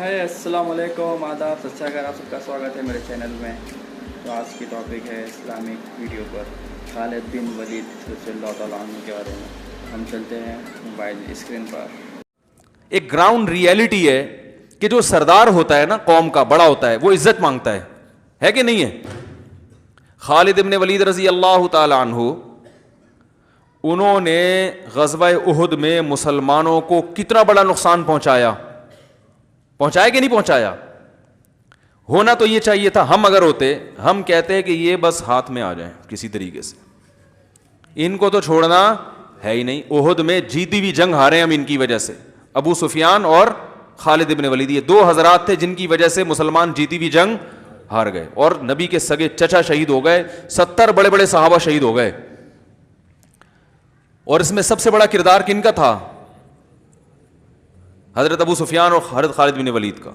हाय अस्सलाम वालेकुम, आदाब, सत श्री अकाल। आप सबका स्वागत है मेरे चैनल में। तो आज की टॉपिक है इस्लामिक वीडियो पर खालिद बिन वलीद रज़ियल्लाहु तआला अन्हु के बारे में। हम चलते हैं मोबाइल स्क्रीन पर। एक ग्राउंड रियलिटी है कि जो सरदार होता है ना कौम का, बड़ा होता है, वो इज्जत मांगता है कि नहीं है? खालिद इब्न वलीद रज़ी अल्लाह तआला अन्हु, उन्होंने ग़ज़वा उहुद में मुसलमानों को कितना बड़ा नुकसान पहुंचाया कि नहीं पहुंचाया? होना तो ये चाहिए था, हम अगर होते, हम कहते हैं कि ये बस हाथ में आ जाए किसी तरीके से, इनको तो छोड़ना है ही नहीं। उहुद में जीती हुई जंग हारे हम इनकी वजह से। अबू सुफियान और खालिद इब्न वलीद, ये दो हजरात थे जिनकी वजह से मुसलमान जीती हुई जंग हार गए, और नबी के सगे चचा शहीद हो गए, 70 बड़े बड़े सहाबा शहीद हो गए। और इसमें सबसे बड़ा किरदार किनका था? हजरत अबू सुफियान और हजरत खालिद बिन वलीद का।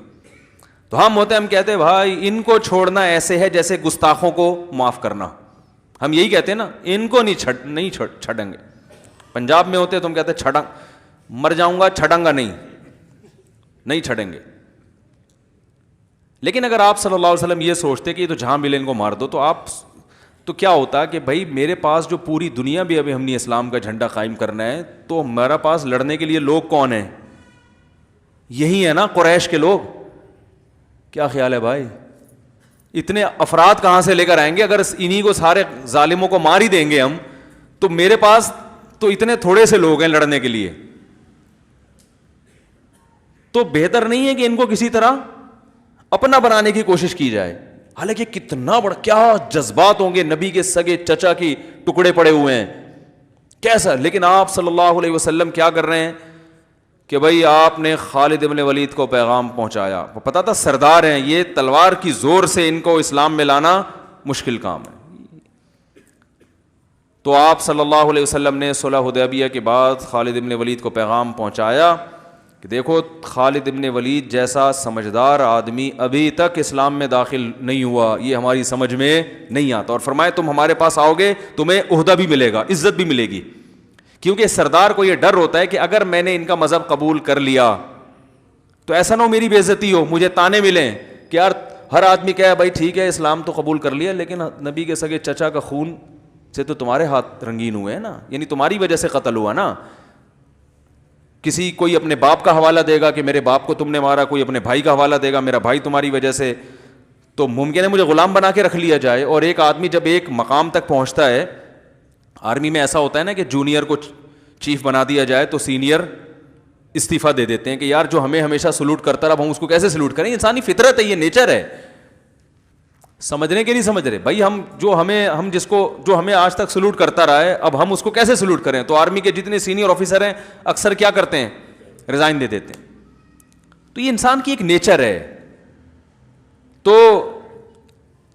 तो हम होते, हम कहते हैं भाई इनको छोड़ना ऐसे है जैसे गुस्ताखों को माफ करना। हम यही कहते हैं ना, इनको नहीं छड़ेंगे। पंजाब में होते तो हम कहते छड़ंग, मर जाऊंगा छड़ंगा नहीं छड़ेंगे। लेकिन अगर आप सल्लल्लाहु अलैहि वसल्लम ये सोचते कि ये तो जहां मिले इनको मार दो, तो क्या होता कि भाई मेरे पास जो पूरी दुनिया भी अभी हमने इस्लाम का झंडा कायम करना है, तो हमारा पास लड़ने के लिए लोग कौन है? यही है ना, कुरैश के लोग। क्या ख्याल है भाई, इतने अफराद कहां से लेकर आएंगे? अगर इन्हीं को सारे जालिमों को मार ही देंगे हम, तो मेरे पास तो इतने थोड़े से लोग हैं लड़ने के लिए। तो बेहतर नहीं है कि इनको किसी तरह अपना बनाने की कोशिश की जाए। हालांकि कितना बड़ा, क्या जज्बात होंगे, नबी के सगे चचा की टुकड़े पड़े हुए हैं, कैसा। लेकिन आप सल्लल्लाहु अलैहि वसल्लम क्या कर रहे हैं कि भाई आपने खालिद इब्न वलीद को पैगाम पहुंचाया। पता था सरदार हैं ये, तलवार की जोर से इनको इस्लाम में लाना मुश्किल काम है। तो आप सल्लल्लाहु अलैहि वसल्लम ने सुलह हुदैबिया के बाद खालिद इब्न वलीद को पैगाम पहुंचाया कि देखो, खालिद इब्न वलीद जैसा समझदार आदमी अभी तक इस्लाम में दाखिल नहीं हुआ, ये हमारी समझ में नहीं आता। और फरमाए तुम हमारे पास आओगे, तुम्हें उहदा भी मिलेगा, इज्जत भी मिलेगी। क्योंकि सरदार को यह डर होता है कि अगर मैंने इनका मजहब कबूल कर लिया तो ऐसा ना हो मेरी बेइज्जती हो, मुझे ताने मिलें कि यार हर आदमी कहे भाई ठीक है इस्लाम तो कबूल कर लिया, लेकिन नबी के सगे चचा का खून से तो तुम्हारे हाथ रंगीन हुए हैं ना, यानी तुम्हारी वजह से कत्ल हुआ ना। किसी कोई अपने बाप का हवाला देगा कि मेरे बाप को तुमने मारा, कोई अपने भाई का हवाला देगा मेरा भाई तुम्हारी वजह से। तो मुमकिन है मुझे गुलाम बना के रख लिया जाए। और एक आदमी जब एक मकाम तक पहुंचता है, आर्मी में ऐसा होता है ना कि जूनियर को चीफ बना दिया जाए तो सीनियर इस्तीफा दे देते हैं कि यार जो हमें हमेशा सलूट करता रहा, हम उसको कैसे सलूट करें? इंसानी फितरत है, ये नेचर है। समझने के नहीं समझ रहे भाई, जो हमें आज तक सलूट करता रहा है, अब हम उसको कैसे सलूट करें? तो आर्मी के जितने सीनियर ऑफिसर हैं अक्सर क्या करते हैं? रिजाइन दे देते हैं। तो ये इंसान की एक नेचर है। तो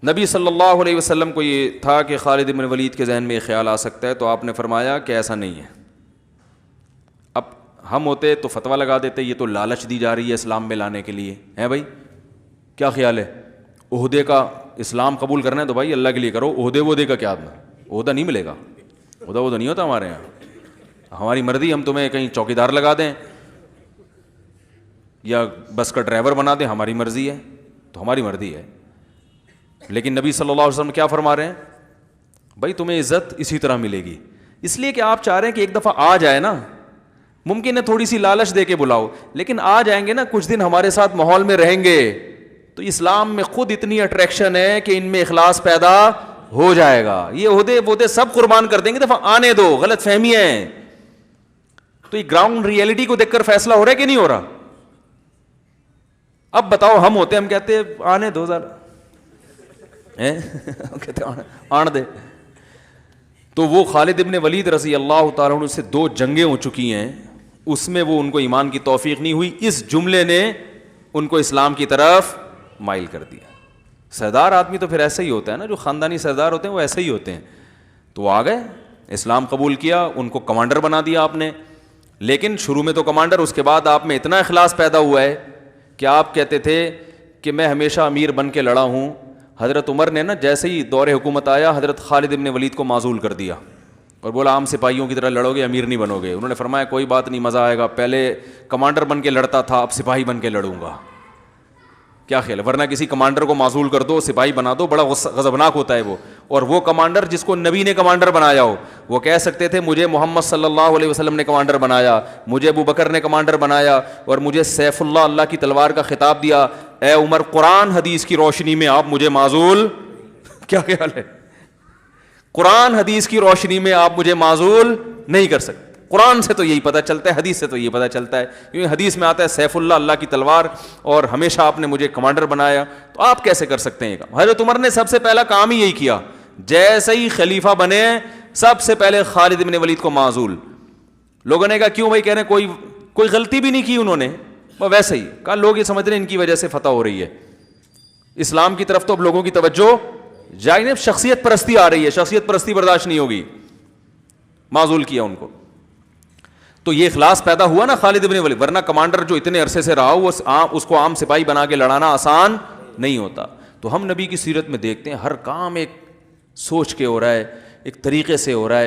नबी सल्लल्लाहु अलैहि वसल्लम को ये था कि खालिद इब्न वलीद के जहन में ये ख्याल आ सकता है, तो आपने फरमाया कि ऐसा नहीं है। अब हम होते तो फतवा लगा देते ये तो लालच दी जा रही है इस्लाम में लाने के लिए, है भाई क्या ख्याल है? ओहदे का इस्लाम कबूल करना है तो भाई अल्लाह के लिए करो, ओहदे का क्या? ओहदा नहीं मिलेगा, ओहदा नहीं होता हमारे यहाँ। हमारी मर्जी, हम तुम्हें कहीं चौकीदार लगा दें या बस का ड्राइवर बना दें, हमारी मर्जी है, तो हमारी मर्जी है। लेकिन नबी सल्लल्लाहु अलैहि वसल्लम क्या फरमा रहे हैं? भाई तुम्हें इज्जत इसी तरह मिलेगी, इसलिए कि आप चाह रहे हैं कि एक दफ़ा आ जाए ना, मुमकिन है थोड़ी सी लालच दे के बुलाओ, लेकिन आ जाएंगे ना, कुछ दिन हमारे साथ माहौल में रहेंगे, तो इस्लाम में खुद इतनी अट्रैक्शन है कि इनमें इखलास पैदा हो जाएगा। ये ओहदे सब कुर्बान कर देंगे, दफा आने दो, गलत फहमी है। तो ये ग्राउंड रियलिटी को देखकर फैसला हो रहा है कि नहीं हो रहा? अब बताओ, हम होते, हम कहते आने दो जरा, कहते आन दे। तो वो खालिद इब्न वलीद रज़ी अल्लाह तआला अन्हु से 2 जंगें हो चुकी हैं, उसमें वो उनको ईमान की तौफीक नहीं हुई, इस जुमले ने उनको इस्लाम की तरफ माइल कर दिया। सरदार आदमी तो फिर ऐसे ही होता है ना, जो ख़ानदानी सरदार होते हैं वो ऐसे ही होते हैं। तो आ गए, इस्लाम कबूल किया, उनको कमांडर बना दिया आपने। लेकिन शुरू में तो कमांडर, उसके बाद आप में इतना इखलास पैदा हुआ है कि आप कहते थे कि मैं हमेशा अमीर बन के लड़ा हूँ। हज़रत उमर ने ना जैसे ही दौरे हुकूमत आया, हज़रत खालिद इब्न वलीद को माजूल कर दिया और बोला आम सिपाहियों की तरह लड़ोगे, अमीर नहीं बनोगे। उन्होंने फरमाया कोई बात नहीं, मज़ा आएगा, पहले कमांडर बन के लड़ता था, अब सिपाही बन के लड़ूंगा। کیا خیال ہے؟ ورنہ کسی کمانڈر کو معزول کر دو, سپاہی بنا دو, بڑا غضبناک ہوتا ہے وہ. اور وہ کمانڈر جس کو نبی نے کمانڈر بنایا ہو, وہ کہہ سکتے تھے مجھے محمد صلی اللہ علیہ وسلم نے کمانڈر بنایا, مجھے ابو بکر نے کمانڈر بنایا, اور مجھے سیف اللہ, اللہ کی تلوار کا خطاب دیا. اے عمر, قرآن حدیث کی روشنی میں آپ مجھے معزول, کیا خیال ہے؟ قرآن حدیث کی روشنی میں آپ مجھے معزول نہیں کر سکتے. قرآن سے تو یہی پتہ چلتا ہے, حدیث سے تو یہی پتہ چلتا ہے, کیونکہ حدیث میں آتا ہے سیف اللہ, اللہ کی تلوار, اور ہمیشہ آپ نے مجھے کمانڈر بنایا, تو آپ کیسے کر سکتے ہیں یہ کام؟ حضرت عمر نے سب سے پہلا کام ہی یہی کیا, جیسے ہی خلیفہ بنے سب سے پہلے خالد بن ولید کو معزول. لوگوں نے کہا کیوں بھائی؟ کہہ رہے ہیں کوئی غلطی بھی نہیں کی انہوں نے, ویسے ہی کہا لوگ یہ سمجھ رہے ہیں ان کی وجہ سے فتح ہو رہی ہے. اسلام کی طرف تو اب لوگوں کی توجہ جائے نہیں, شخصیت پرستی آ رہی ہے, شخصیت پرستی برداشت نہیں ہوگی, معزول کیا ان کو. تو یہ اخلاص پیدا ہوا نا خالد بن ولید, ورنہ کمانڈر جو اتنے عرصے سے رہا ہو اس کو عام سپاہی بنا کے لڑانا آسان نہیں ہوتا. تو ہم نبی کی سیرت میں دیکھتے ہیں ہر کام ایک سوچ کے ہو رہا ہے, ایک طریقے سے ہو رہا ہے.